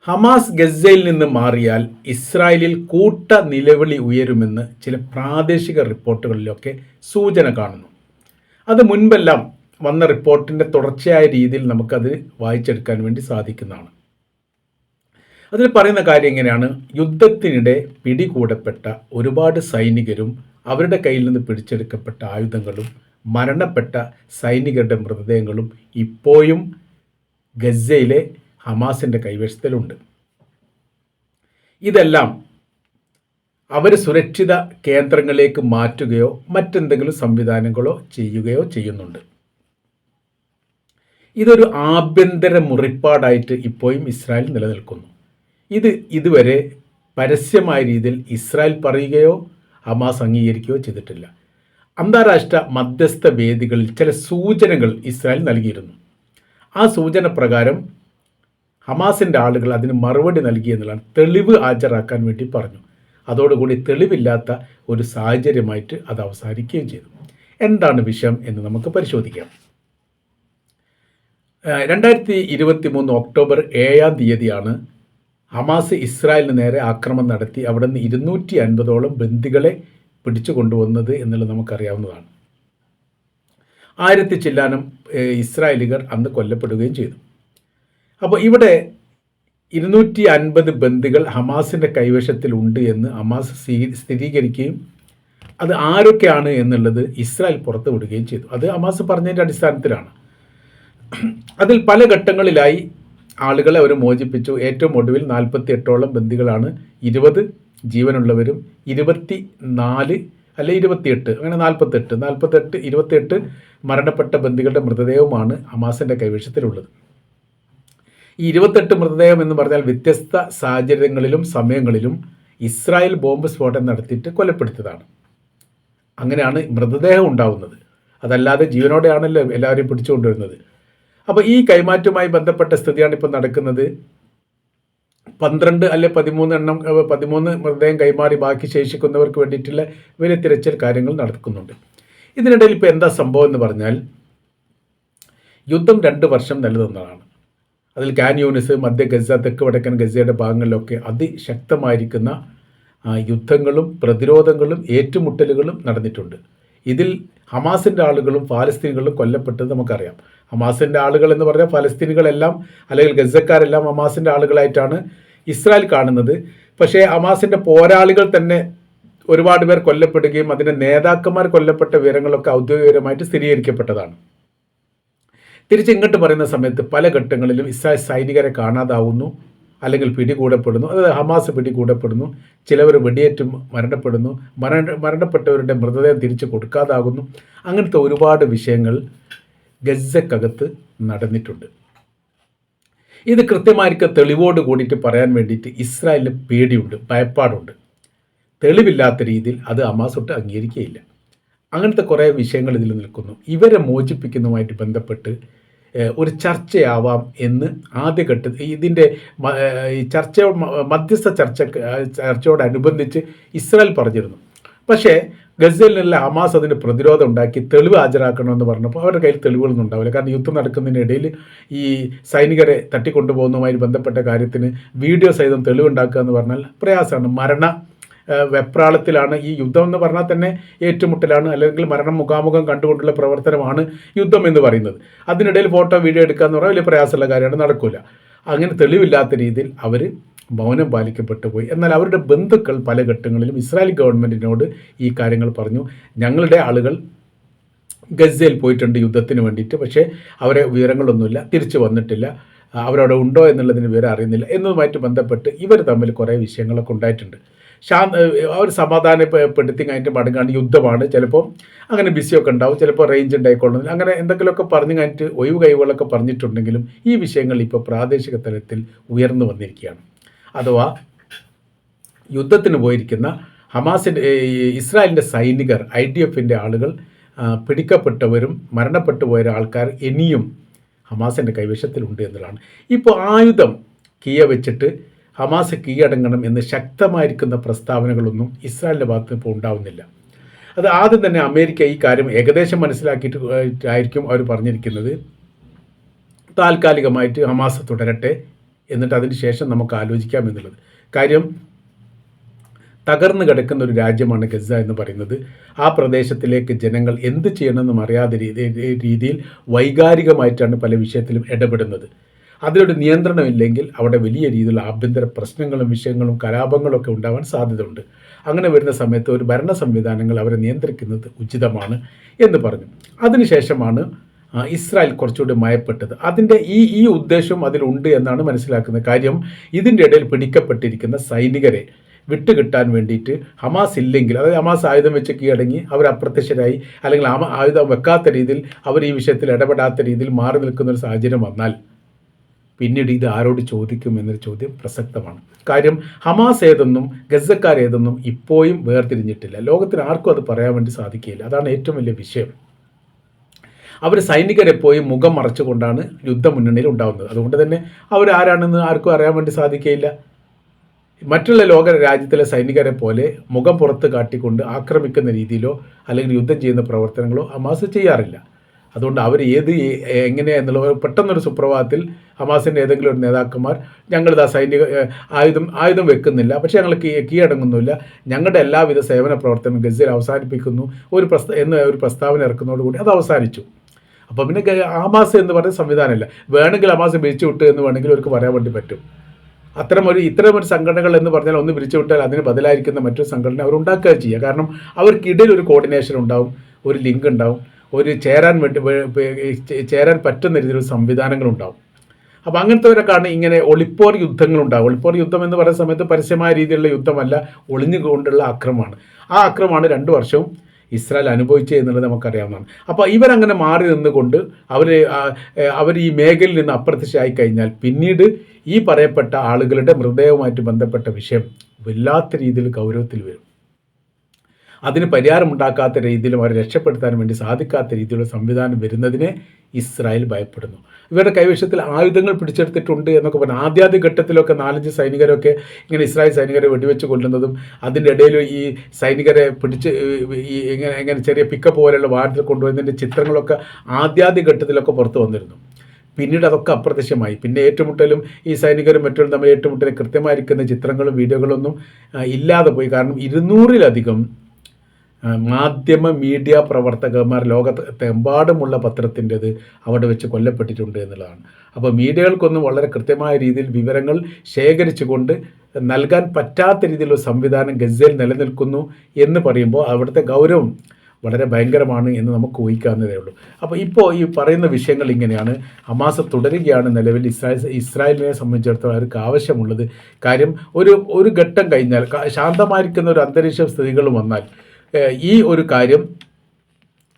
Hamas ഗസയിൽ നിന്ന് മാറിയാൽ ഇസ്രായേലിൽ കൂട്ട നിലവിളി ഉയരുമെന്ന് ചില പ്രാദേശിക റിപ്പോർട്ടുകളിലൊക്കെ സൂചന കാണുന്നു. അത് മുൻപെല്ലാം വന്ന റിപ്പോർട്ടിൻ്റെ തുടർച്ചയായ രീതിയിൽ നമുക്കത് വായിച്ചെടുക്കാൻ വേണ്ടി സാധിക്കുന്നതാണ്. അതിൽ പറയുന്ന കാര്യം എങ്ങനെയാണ്? യുദ്ധത്തിനിടെ പിടികൂടപ്പെട്ട ഒരുപാട് സൈനികരും അവരുടെ കയ്യിൽ നിന്ന് പിടിച്ചെടുക്കപ്പെട്ട ആയുധങ്ങളും മരണപ്പെട്ട സൈനികരുടെ മൃതദേഹങ്ങളും ഇപ്പോഴും ഗസയിലെ ഹമാസിൻ്റെ കൈവശത്തിലുണ്ട്. ഇതെല്ലാം അവർ സുരക്ഷിത കേന്ദ്രങ്ങളിലേക്ക് മാറ്റുകയോ മറ്റെന്തെങ്കിലും സംവിധാനങ്ങളോ ചെയ്യുകയോ ചെയ്യുന്നുണ്ട്. ഇതൊരു ആഭ്യന്തര മുറിപ്പാടായിട്ട് ഇപ്പോഴും ഇസ്രായേൽ നിലനിൽക്കുന്നു. ഇതുവരെ പരസ്യമായ രീതിയിൽ ഇസ്രായേൽ പറയുകയോ ഹമാസ് അംഗീകരിക്കുകയോ ചെയ്തിട്ടില്ല. അന്താരാഷ്ട്ര മധ്യസ്ഥ വേദികളിൽ ചില സൂചനകൾ ഇസ്രായേൽ നൽകിയിരുന്നു. ആ സൂചന പ്രകാരം ഹമാസിൻ്റെ ആളുകൾ അതിന് മറുപടി നൽകി എന്നുള്ളതാണ്. തെളിവ് ഹാജരാക്കാൻ വേണ്ടി പറഞ്ഞു. അതോടുകൂടി തെളിവില്ലാത്ത ഒരു സാഹചര്യമായിട്ട് അത് അവസാനിക്കുകയും ചെയ്തു. എന്താണ് വിഷയം എന്ന് നമുക്ക് പരിശോധിക്കാം. 2023 ഒക്ടോബർ 7 ഹമാസ് ഇസ്രായേലിന് നേരെ ആക്രമണം നടത്തി അവിടെ നിന്ന് 250ഓളം ബന്ദികളെ പിടിച്ചു കൊണ്ടുവന്നത് എന്നുള്ളത് നമുക്കറിയാവുന്നതാണ്. 1000 ചില്ലാനം ഇസ്രായേലികൾ അന്ന് കൊല്ലപ്പെടുകയും ചെയ്തു. അപ്പോൾ ഇവിടെ 250 ബന്ദികൾ ഹമാസിൻ്റെ കൈവശത്തിലുണ്ട് എന്ന് ഹമാസ് സ്ഥിരീകരിക്കുകയും അത് ആരൊക്കെയാണ് എന്നുള്ളത് ഇസ്രായേൽ പുറത്തു വിടുകയും ചെയ്തു. അത് ഹമാസ് പറഞ്ഞതിൻ്റെ അടിസ്ഥാനത്തിലാണ്. അതിൽ പല ഘട്ടങ്ങളിലായി ആളുകളെ അവർ മോചിപ്പിച്ചു. ഏറ്റവും ഒടുവിൽ 48ഓളം ബന്ദികളാണ്. 20 ജീവനുള്ളവരും 24 അല്ലെ 28 അങ്ങനെ 48 28 മരണപ്പെട്ട ബന്ദികളുടെ മൃതദേഹവുമാണ് ഹമാസിൻ്റെ കൈവശത്തിലുള്ളത്. ഈ 28 മൃതദേഹം എന്ന് പറഞ്ഞാൽ വ്യത്യസ്ത സാഹചര്യങ്ങളിലും സമയങ്ങളിലും ഇസ്രായേൽ ബോംബ് സ്ഫോടനം നടത്തിയിട്ട് കൊലപ്പെടുത്തിയതാണ്. അങ്ങനെയാണ് മൃതദേഹം ഉണ്ടാവുന്നത്. അതല്ലാതെ ജീവനോടെയാണല്ലോ എല്ലാവരെയും പിടിച്ചുകൊണ്ടുവരുന്നത്. അപ്പോൾ ഈ കൈമാറ്റവുമായി ബന്ധപ്പെട്ട സ്ഥിതിയാണ് ഇപ്പോൾ നടക്കുന്നത്. 12 അല്ലെ 13 മൃതദേഹം കൈമാറി ബാക്കി ശേഷിക്കുന്നവർക്ക് വേണ്ടിയിട്ടുള്ള വലിയ തിരച്ചിൽ കാര്യങ്ങൾ നടക്കുന്നുണ്ട്. ഇതിനിടയിൽ ഇപ്പോൾ എന്താ സംഭവം എന്ന് പറഞ്ഞാൽ, യുദ്ധം 2 വർഷം നിലനിന്നതാണ്. അതിൽ ഖാൻ യൂനിസ്, മധ്യ ഗസ, തെക്ക് വടക്കൻ ഗസയുടെ ഭാഗങ്ങളിലൊക്കെ അതിശക്തമായിരിക്കുന്ന യുദ്ധങ്ങളും പ്രതിരോധങ്ങളും ഏറ്റുമുട്ടലുകളും നടന്നിട്ടുണ്ട്. ഇതിൽ ഹമാസിൻ്റെ ആളുകളും ഫലസ്തീനുകളും കൊല്ലപ്പെട്ടത് നമുക്കറിയാം. ഹമാസിൻ്റെ ആളുകൾ എന്ന് പറഞ്ഞാൽ ഫലസ്തീനുകളെല്ലാം അല്ലെങ്കിൽ ഗസക്കാരെല്ലാം ഹമാസിൻ്റെ ആളുകളായിട്ടാണ് ഇസ്രായേൽ കാണുന്നത്. പക്ഷേ ഹമാസിൻ്റെ പോരാളികൾ തന്നെ ഒരുപാട് പേർ കൊല്ലപ്പെടുകയും അതിൻ്റെ നേതാക്കന്മാർ കൊല്ലപ്പെട്ട വിവരങ്ങളൊക്കെ ഔദ്യോഗികപരമായിട്ട് സ്ഥിരീകരിക്കപ്പെട്ടതാണ്. തിരിച്ച് ഇങ്ങോട്ട് പറയുന്ന സമയത്ത് പല ഘട്ടങ്ങളിലും ഇസ്രായേൽ സൈനികരെ കാണാതാവുന്നു അല്ലെങ്കിൽ പിടികൂടപ്പെടുന്നു. അതായത് ഹമാസ് പിടികൂടപ്പെടുന്നു, ചിലവർ വെടിയേറ്റും മരണപ്പെടുന്നു, മരണപ്പെട്ടവരുടെ മൃതദേഹം തിരിച്ചു കൊടുക്കാതാകുന്നു. അങ്ങനത്തെ ഒരുപാട് വിഷയങ്ങൾ ഗസക്കകത്ത് നടന്നിട്ടുണ്ട്. ഇത് കൃത്യമായിരിക്കും തെളിവോട് കൂടിയിട്ട് പറയാൻ വേണ്ടിയിട്ട് ഇസ്രായേലിന് പേടിയുണ്ട്, ഭയപ്പാടുണ്ട്. തെളിവില്ലാത്ത രീതിയിൽ അത് ഹമാസ് ഒട്ട് അംഗീകരിക്കുകയില്ല. അങ്ങനത്തെ കുറേ വിഷയങ്ങൾ ഇതിൽ നിൽക്കുന്നു. ഇവരെ മോചിപ്പിക്കുന്നതുമായിട്ട് ബന്ധപ്പെട്ട് ഒരു ചർച്ചയാവാം എന്ന് ആദ്യഘട്ടത്തിൽ ഇതിൻ്റെ മധ്യസ്ഥ ചർച്ചയോടനുബന്ധിച്ച് ഇസ്രായേൽ പറഞ്ഞിരുന്നു. പക്ഷേ ഗസയിൽ നിന്നുള്ള ഹമാസ് അതിന് പ്രതിരോധം ഉണ്ടാക്കി തെളിവ് ഹാജരാക്കണമെന്ന് പറഞ്ഞപ്പോൾ അവരുടെ കയ്യിൽ തെളിവുകളൊന്നും ഉണ്ടാവില്ല. കാരണം യുദ്ധം നടക്കുന്നതിനിടയിൽ ഈ സൈനികരെ തട്ടിക്കൊണ്ടുപോകുന്നതുമായി ബന്ധപ്പെട്ട കാര്യത്തിന് വീഡിയോ സഹിതം തെളിവുണ്ടാക്കുക എന്ന് പറഞ്ഞാൽ പ്രയാസമാണ്. വെപ്രാളത്തിലാണ് ഈ യുദ്ധം എന്ന് പറഞ്ഞാൽ തന്നെ ഏറ്റുമുട്ടലാണ്, അല്ലെങ്കിൽ മരണം മുഖാമുഖം കണ്ടുകൊണ്ടുള്ള പ്രവർത്തനമാണ് യുദ്ധം എന്ന് പറയുന്നത്. അതിനിടയിൽ ഫോട്ടോ വീഡിയോ എടുക്കുക എന്ന് പറഞ്ഞാൽ വലിയ പ്രയാസമുള്ള കാര്യമാണ്, നടക്കില്ല. അങ്ങനെ തെളിവില്ലാത്ത രീതിയിൽ അവർ മൗനം പാലിക്കപ്പെട്ടു പോയി. എന്നാൽ അവരുടെ ബന്ധുക്കൾ പല ഘട്ടങ്ങളിലും ഇസ്രായേൽ ഗവൺമെൻറ്റിനോട് ഈ കാര്യങ്ങൾ പറഞ്ഞു. ഞങ്ങളുടെ ആളുകൾ ഗസയിൽ പോയിട്ടുണ്ട് യുദ്ധത്തിന് വേണ്ടിയിട്ട്, പക്ഷേ അവരെ വിവരങ്ങളൊന്നുമില്ല, തിരിച്ചു വന്നിട്ടില്ല, അവരവിടെ ഉണ്ടോ എന്നുള്ളതിന് വിവരം അറിയുന്നില്ല എന്നതുമായിട്ട് ബന്ധപ്പെട്ട് ഇവർ തമ്മിൽ കുറേ വിഷയങ്ങളൊക്കെ ഉണ്ടായിട്ടുണ്ട്. അവർ സമാധാനപ്പെടുത്തി കഴിഞ്ഞിട്ട് മടങ്ങാണ്ട് യുദ്ധമാണ്, ചിലപ്പോൾ അങ്ങനെ ബിസിയൊക്കെ ഉണ്ടാവും, ചിലപ്പോൾ റേഞ്ച് ഉണ്ടായിക്കൊള്ളുന്നില്ല, അങ്ങനെ എന്തെങ്കിലുമൊക്കെ പറഞ്ഞു കഴിഞ്ഞിട്ട് ഒഴിവ് കഴിവുകളൊക്കെ പറഞ്ഞിട്ടുണ്ടെങ്കിലും ഈ വിഷയങ്ങൾ ഇപ്പോൾ പ്രാദേശിക തലത്തിൽ ഉയർന്നു വന്നിരിക്കുകയാണ്. അഥവാ യുദ്ധത്തിന് പോയിരിക്കുന്ന ഇസ്രായേലിൻ്റെ സൈനികർ, IDF ആളുകൾ പിടിക്കപ്പെട്ടവരും മരണപ്പെട്ടു പോയ ആൾക്കാർ ഇനിയും ഹമാസിൻ്റെ കൈവശത്തിലുണ്ട് എന്നുള്ളതാണ്. ഇപ്പോൾ ആയുധം വെച്ചിട്ട് ഹമാസ് കീഴടങ്ങണം എന്ന് ശക്തമായിരിക്കുന്ന പ്രസ്താവനകളൊന്നും ഇസ്രായേലിൻ്റെ ഭാഗത്ത് ഇപ്പോൾ ഉണ്ടാവുന്നില്ല. അത് ആദ്യം തന്നെ അമേരിക്ക ഈ കാര്യം ഏകദേശം മനസ്സിലാക്കിയിട്ടായിരിക്കും അവർ പറഞ്ഞിരിക്കുന്നത്. താൽക്കാലികമായിട്ട് ഹമാസ് തുടരട്ടെ, എന്നിട്ട് അതിന് ശേഷം നമുക്ക് ആലോചിക്കാം എന്നുള്ളത്. കാര്യം തകർന്നു കിടക്കുന്ന ഒരു രാജ്യമാണ് ഗസ എന്ന് പറയുന്നത്. ആ പ്രദേശത്തിലേക്ക് ജനങ്ങൾ എന്ത് ചെയ്യണമെന്നും അറിയാതെ രീതിയിൽ വൈകാരികമായിട്ടാണ് പല വിഷയത്തിലും ഇടപെടുന്നത്. അതിലൊരു നിയന്ത്രണമില്ലെങ്കിൽ അവിടെ വലിയ രീതിയിലുള്ള ആഭ്യന്തര പ്രശ്നങ്ങളും വിഷയങ്ങളും കലാപങ്ങളൊക്കെ ഉണ്ടാവാൻ സാധ്യതയുണ്ട്. അങ്ങനെ വരുന്ന സമയത്ത് ഒരു ഭരണ സംവിധാനങ്ങൾ അവരെ നിയന്ത്രിക്കുന്നത് ഉചിതമാണ് എന്ന് പറഞ്ഞു. അതിനുശേഷമാണ് ഇസ്രായേൽ കുറച്ചുകൂടി മയപ്പെട്ടത്. അതിൻ്റെ ഈ ഉദ്ദേശം അതിലുണ്ട് എന്നാണ് മനസ്സിലാക്കുന്നത്. കാര്യം ഇതിൻ്റെ ഇടയിൽ പിടിക്കപ്പെട്ടിരിക്കുന്ന സൈനികരെ വിട്ടുകിട്ടാൻ വേണ്ടിയിട്ട് ഹമാസ് ഇല്ലെങ്കിൽ, അതായത് ഹമാസ് ആയുധം വെച്ച് കീഴടങ്ങി അവർ അപ്രത്യക്ഷരായി, അല്ലെങ്കിൽ ആയുധം വെക്കാത്ത രീതിയിൽ അവർ ഈ വിഷയത്തിൽ ഇടപെടാത്ത രീതിയിൽ മാറി നിൽക്കുന്ന ഒരു സാഹചര്യം വന്നാൽ പിന്നീട് ഇത് ആരോട് ചോദിക്കും എന്നൊരു ചോദ്യം പ്രസക്തമാണ്. കാര്യം ഹമാസ് ഏതെന്നും ഗസക്കാരേതെന്നും ഇപ്പോഴും വേർതിരിഞ്ഞിട്ടില്ല. ലോകത്തിന് ആർക്കും അത് പറയാൻ വേണ്ടി സാധിക്കുകയില്ല. അതാണ് ഏറ്റവും വലിയ വിഷയം. അവർ സൈനികരെ പോയി മുഖം മറച്ചുകൊണ്ടാണ് യുദ്ധമുന്നണിയിൽ ഉണ്ടാകുന്നത്. അതുകൊണ്ട് തന്നെ അവർ ആരാണെന്ന് ആർക്കും അറിയാൻ വേണ്ടി സാധിക്കുകയില്ല. മറ്റുള്ള ലോക രാജ്യത്തിലെ സൈനികരെ പോലെ മുഖം പുറത്ത് കാട്ടിക്കൊണ്ട് ആക്രമിക്കുന്ന രീതിയിലോ അല്ലെങ്കിൽ യുദ്ധം ചെയ്യുന്ന പ്രവർത്തനങ്ങളോ ഹമാസ് ചെയ്യാറില്ല. അതുകൊണ്ട് അവർ എങ്ങനെയെന്നുള്ള പെട്ടെന്നൊരു സുപ്രഭാതത്തിൽ ഹമാസിൻ്റെ ഏതെങ്കിലും ഒരു നേതാക്കന്മാർ ഞങ്ങളിതാ സൈനിക ആയുധം വെക്കുന്നില്ല, പക്ഷേ ഞങ്ങൾ കീഴടങ്ങുന്നില്ല, ഞങ്ങളുടെ എല്ലാവിധ സേവന പ്രവർത്തനം ഗസയിൽ അവസാനിപ്പിക്കുന്നു ഒരു പ്രസ്താവന ഇറക്കുന്നതോടുകൂടി അത് അവസാനിച്ചു. അപ്പോൾ പിന്നെ ഹമാസ് എന്ന് പറയുന്ന സംവിധാനമല്ല. വേണമെങ്കിൽ ഹമാസ് പിരിച്ചു വിട്ടു എന്ന് വേണമെങ്കിൽ അവർക്ക് പറയാൻ വേണ്ടി പറ്റും. ഇത്തരമൊരു സംഘടനകൾ എന്ന് പറഞ്ഞാൽ ഒന്ന് പിരിച്ചു വിട്ടാൽ അതിന് ബദലായിരിക്കുന്ന മറ്റൊരു സംഘടന അവർ ഉണ്ടാക്കുക ചെയ്യുക. കാരണം അവർക്കിടയിൽ ഒരു കോർഡിനേഷൻ ഉണ്ടാവും, ഒരു ലിങ്ക് ഉണ്ടാവും, ഒരു ചേരാൻ പറ്റുന്ന രീതിയിലുള്ള സംവിധാനങ്ങളുണ്ടാവും. അപ്പോൾ അങ്ങനത്തെവരൊക്കെയാണ് ഇങ്ങനെ ഒളിപ്പോർ യുദ്ധങ്ങളുണ്ടാവും. ഒളിപ്പോർ യുദ്ധം എന്ന് പറയുന്ന സമയത്ത് പരസ്യമായ രീതിയിലുള്ള യുദ്ധമല്ല, ഒളിഞ്ഞുകൊണ്ടുള്ള ആക്രമണമാണ്. ആ ആക്രമണമാണ് 2 വർഷവും ഇസ്രായേൽ അനുഭവിച്ചത് എന്നുള്ളത് നമുക്കറിയാവുന്നതാണ്. അപ്പോൾ ഇവരങ്ങനെ മാറി നിന്നുകൊണ്ട് അവർ ഈ മേഖലയിൽ നിന്ന് അപ്രത്യക്ഷമായി കഴിഞ്ഞാൽ പിന്നീട് ഈ പറയപ്പെട്ട ആളുകളുടെ മൃതദേഹവുമായിട്ട് ബന്ധപ്പെട്ട വിഷയം വല്ലാത്ത രീതിയിൽ ഗൗരവത്തിൽ വരും. അതിന് പരിഹാരമുണ്ടാക്കാത്ത രീതിയിലും അവരെ രക്ഷപ്പെടുത്താൻ വേണ്ടി സാധിക്കാത്ത രീതിയിലുള്ള സംവിധാനം വരുന്നതിനെ ഇസ്രായേൽ ഭയപ്പെടുന്നു. ഇവരുടെ കൈവശത്തിൽ ആയുധങ്ങൾ പിടിച്ചെടുത്തിട്ടുണ്ട് എന്നൊക്കെ പറഞ്ഞു. ആദ്യ ഘട്ടത്തിലൊക്കെ 4-5 സൈനികരൊക്കെ ഇങ്ങനെ ഇസ്രായേൽ സൈനികരെ വെടിവെച്ച് കൊല്ലുന്നതും അതിൻ്റെ ഇടയിൽ ഈ സൈനികരെ പിടിച്ച് എങ്ങനെ ചെറിയ പിക്കപ്പ് പോലെയുള്ള വാഹനത്തിൽ കൊണ്ടുവന്നതിൻ്റെ ചിത്രങ്ങളൊക്കെ ആദ്യ ഘട്ടത്തിലൊക്കെ പുറത്തു വന്നിരുന്നു. പിന്നീട് അതൊക്കെ അപ്രത്യക്ഷമായി. പിന്നെ ഏറ്റുമുട്ടലും ഈ സൈനികരും മറ്റും തമ്മിൽ ഏറ്റുമുട്ടലും കൃത്യമായിരിക്കുന്ന ചിത്രങ്ങളും വീഡിയോകളൊന്നും ഇല്ലാതെ പോയി. കാരണം 200-ലധികം മാധ്യമ മീഡിയ പ്രവർത്തകന്മാർ ലോകത്തെമ്പാടുമുള്ള പത്രത്തിൻ്റെത് അവിടെ വെച്ച് കൊല്ലപ്പെട്ടിട്ടുണ്ട് എന്നുള്ളതാണ്. അപ്പോൾ മീഡിയകൾക്കൊന്നും വളരെ കൃത്യമായ രീതിയിൽ വിവരങ്ങൾ ശേഖരിച്ചുകൊണ്ട് നൽകാൻ പറ്റാത്ത രീതിയിലുള്ള സംവിധാനം ഗസയിൽ നിലനിൽക്കുന്നു എന്ന് പറയുമ്പോൾ അവിടുത്തെ ഗൗരവം വളരെ ഭയങ്കരമാണ് എന്ന് നമുക്ക് ഊഹിക്കാവുന്നതേ ഉള്ളൂ. അപ്പോൾ ഇപ്പോൾ ഈ പറയുന്ന വിഷയങ്ങൾ ഇങ്ങനെയാണ്. ഹമാസ് തുടരുകയാണ് നിലവിൽ. ഇസ്രായേലിനെ സംബന്ധിച്ചിടത്തോളം അവർക്ക് ആവശ്യമുള്ളത്. കാര്യം ഒരു ഘട്ടം കഴിഞ്ഞാൽ ശാന്തമായിരിക്കുന്ന ഒരു അന്തരീക്ഷ സ്ഥിതികളും വന്നാൽ ഈ ഒരു കാര്യം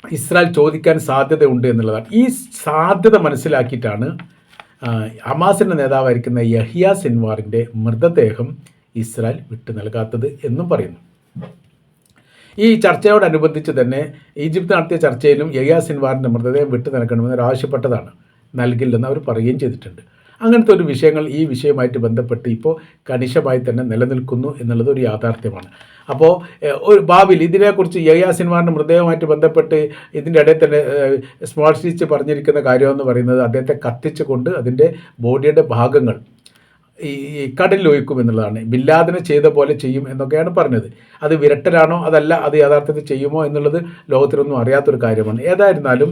ഇസ്രായേൽ ചോദിക്കാൻ സാധ്യതയുണ്ട് എന്നുള്ളതാണ്. ഈ സാധ്യത മനസ്സിലാക്കിയിട്ടാണ് ഹമാസിൻ്റെ നേതാവായിരിക്കുന്ന യഹിയ സിൻവാറിൻ്റെ മൃതദേഹം ഇസ്രായേൽ വിട്ടു നൽകാത്തത് എന്നും പറയുന്നു. ഈ ചർച്ചയോടനുബന്ധിച്ച് തന്നെ ഈജിപ്ത് നടത്തിയ ചർച്ചയിലും യഹിയ സിൻവാറിൻ്റെ മൃതദേഹം വിട്ടു നൽകണമെന്ന് ആവശ്യപ്പെട്ടതാണ്. നൽകില്ലെന്ന് അവർ പറയുകയും ചെയ്തിട്ടുണ്ട്. അങ്ങനത്തെ ഒരു വിഷയങ്ങൾ ഈ വിഷയവുമായിട്ട് ബന്ധപ്പെട്ട് ഇപ്പോൾ കണിശമായി തന്നെ നിലനിൽക്കുന്നു എന്നുള്ളത് ഒരു യാഥാർത്ഥ്യമാണ്. അപ്പോൾ ഒരു ഭാവിയിൽ ഇതിനെക്കുറിച്ച് യഹിയ സിൻവാറിൻ്റെ മൃതദേഹവുമായിട്ട് ബന്ധപ്പെട്ട് ഇതിൻ്റെ ഇടയിൽ തന്നെ സ്മോൾ സ്റ്റിച്ച് പറഞ്ഞിരിക്കുന്ന കാര്യമെന്ന് പറയുന്നത് അദ്ദേഹത്തെ കത്തിച്ചുകൊണ്ട് അതിൻ്റെ ബോഡിയുടെ ഭാഗങ്ങൾ ഈ കടലിൽ ഒഴിക്കും എന്നുള്ളതാണ്. ബിൻ ലാദനെ ചെയ്ത പോലെ ചെയ്യും എന്നൊക്കെയാണ് പറഞ്ഞത്. അത് വിരട്ടലാണോ അതല്ല അത് യഥാർത്ഥത്തിൽ ചെയ്യുമോ എന്നുള്ളത് ലോകത്തിനൊന്നും അറിയാത്തൊരു കാര്യമാണ്. ഏതായിരുന്നാലും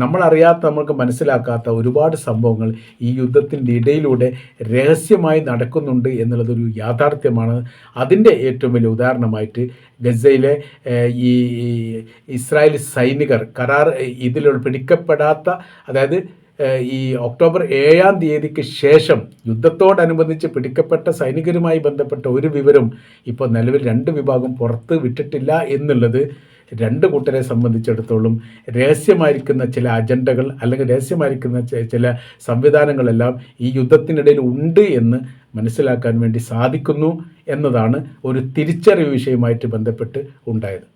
നമ്മളറിയാത്ത, നമ്മൾക്ക് മനസ്സിലാക്കാത്ത ഒരുപാട് സംഭവങ്ങൾ ഈ യുദ്ധത്തിൻ്റെ ഇടയിലൂടെ രഹസ്യമായി നടക്കുന്നുണ്ട് എന്നുള്ളതൊരു യാഥാർത്ഥ്യമാണ്. അതിൻ്റെ ഏറ്റവും വലിയ ഉദാഹരണമായിട്ട് ഗസയിലെ ഈ ഇസ്രായേൽ സൈനികർ ഇതിലുള്ള പിടിക്കപ്പെടാത്ത, അതായത് ഈ ഒക്ടോബർ 7-ാം തീയതിക്ക് ശേഷം യുദ്ധത്തോടനുബന്ധിച്ച് പിടിക്കപ്പെട്ട സൈനികരുമായി ബന്ധപ്പെട്ട ഒരു വിവരം ഇപ്പോൾ നിലവിൽ 2 വിഭാഗം പുറത്ത് വിട്ടിട്ടില്ല എന്നുള്ളത് 2 കൂട്ടരെ സംബന്ധിച്ചിടത്തോളം രഹസ്യമായിരിക്കുന്ന ചില അജണ്ടകൾ അല്ലെങ്കിൽ രഹസ്യമായിരിക്കുന്ന ചില സംവിധാനങ്ങളെല്ലാം ഈ യുദ്ധത്തിനിടയിൽ ഉണ്ട് എന്ന് മനസ്സിലാക്കാൻ വേണ്ടി സാധിക്കുന്നു എന്നതാണ് ഒരു തിരിച്ചറിവ് വിഷയമായിട്ട് ബന്ധപ്പെട്ട് ഉണ്ടായത്.